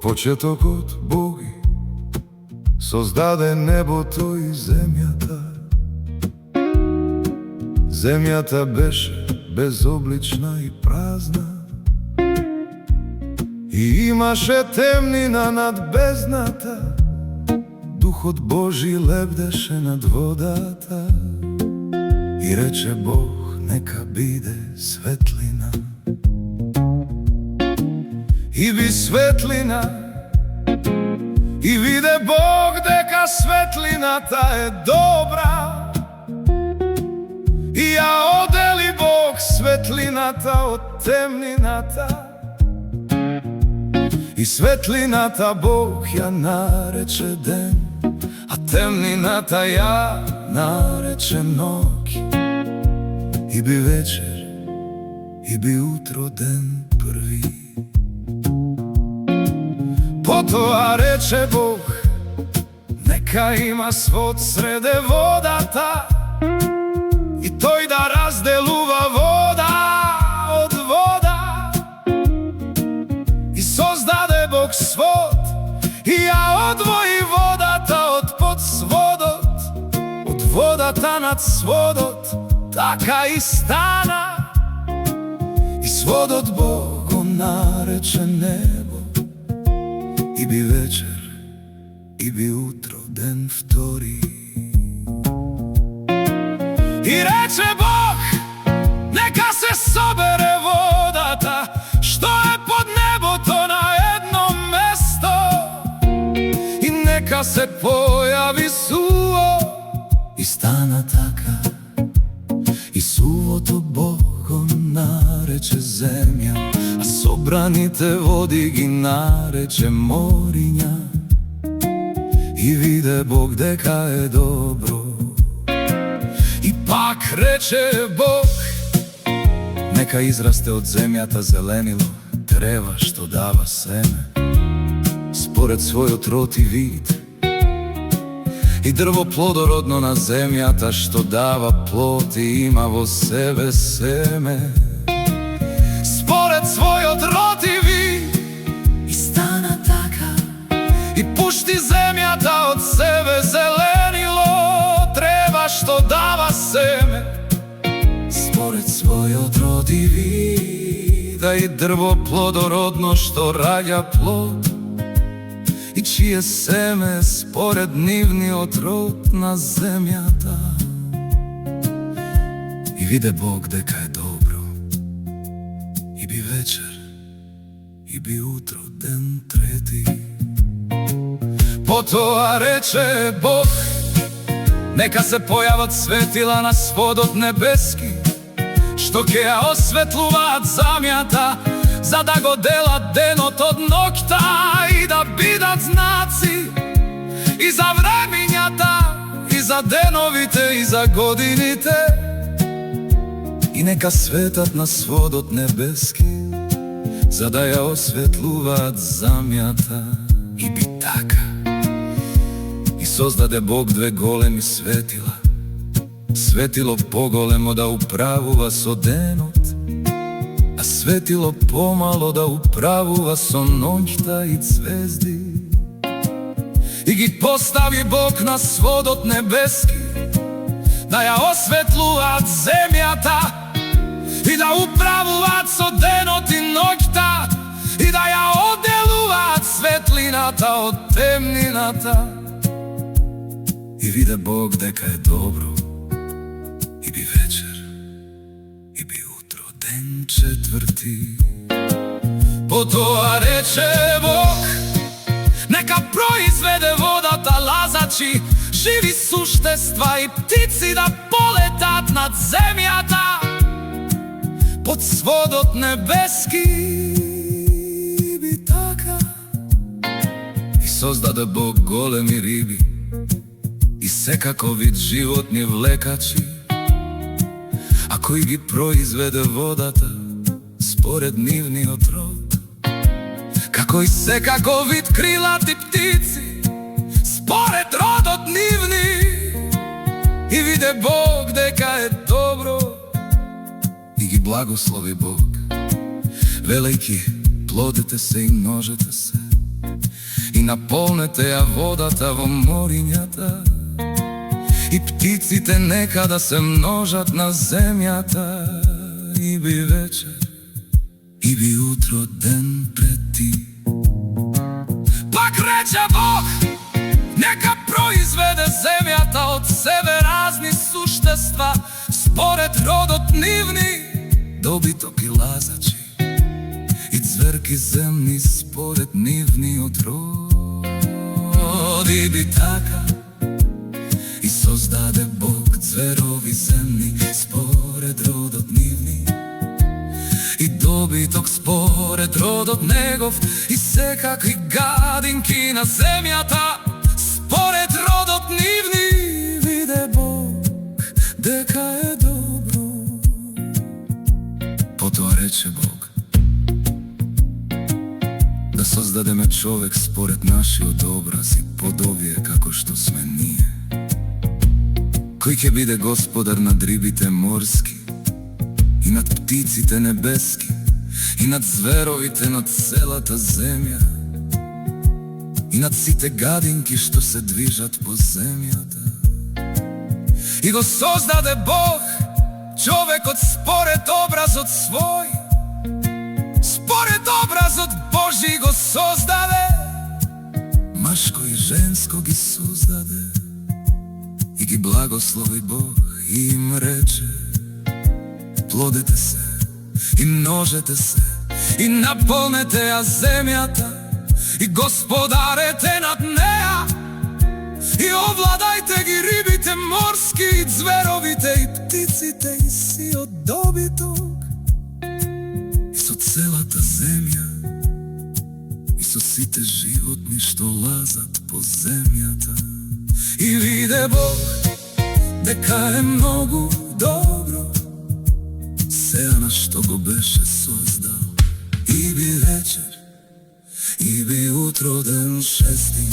почетокот Бог создаде небото и земјата. Земјата беше безоблична и празна и имаше темнина над бездната. Духот Божи лебдеше над водата и рече Бог, нека биде светлина. И би светлина, и виде Бог дека светлината е добра. И ја одели Бог светлината од темнината. И светлината Бог ја нарече ден, а темнината ја нарече ноќ. И би вечер, и би утро ден први. Потоа рече Бог, нека има свод среде водата, и тој да разделува вода од вода. И создаде Бог свод, и ја одвои водата од под сводот, од водата над сводот, така и стана. И сводот Бог го нарече небо. И би вечер, и би утро ден втори. И рече Бог, нека се собере водата, што е под небото на едно место, и нека се појави суво. И стана така. И сувото Бог го нарече земја, а собраните води ги нарече мориња. И виде Бог дека е добро. И пак рече Бог, нека израсте од земјата зеленило, древа што дава семе според својот род и вид, и дрво плодородно на земјата што дава плод и има во себе семе според својот род и вид. И стана така. И пушти земјата од себе зеленило, древа што дава семе според својот род и вид, и дрво плодородно што раѓа плод, и чие семе според нивниот род на земјата. И виде Бог дека е добро. И би вечер, и би утро ден трети. Потоа рече Бог, нека се појават светила на сводот небески, што ќе ја осветлуваат земјата, за да го делат денот од ноќта, и да бидат знаци и за времињата, и за деновите, и за годините. И нека светат на сводот небески, за да ја осветлуваат земјата. И би така. И создаде Бог две големи светила, светило поголемо да управува со денот, а светило помало да управува со ноќта и звезди. И ги постави Бог на сводот небески, да ја осветлуваат земјата, и да управуваат со денот и ноќта, и да ја одделуваат светлината од темнината. И виде Бог дека е добро. И би вечер, и би утро ден четврти. Потоа рече Бог, нека произведе водата лазачи, живи суштества и птици да полетат над земјата под сводот небески. И би така. И создаде Бог големи риби и секако вид животни влекачи, а кој ги произведе водата според нивниот род, како и секако вид крилати птици според родот нивни. И виде Бог дека е добро, и ги благослови Бог, велејќи плодете се и множете се, и наполнете ја водата во морињата, и птиците нека да се множат на земјата. И би вечер, и би утро ден пред ти. Пак рече Бог, нека произведе земјата од себе разни суштества, според родот нивни, добиток и лазачи, и цверки земни според нивниот род. И би така и создаде Бог цверови земни според родот нивни, и добиток според родот негов, и секакви гадинки на земјата според родот нивни. Виде Бог дека е добро. Потоа рече Бог да создадеме човек според нашиот образ и подобие како што сме ние, кој ќе биде господар над рибите морски и над птиците небески и над зверовите над целата земја и над сите гадинки што се движат по земјата. И го создаде Бог човекот според образот свој, според образот Божи го создаде, машко и женско ги создаде. И ги благослови Бог и им рече: плодете се и множете се и наполнете ја земјата и господарете над неа, и овладајте ги рибите морски и цверовите и птиците и сиот добиток, и со целата земја и со сите животни што лазат по земјата. И виде Бог дека е многу добро сеа на што го беше создал. И би вечер, и би утро ден шести.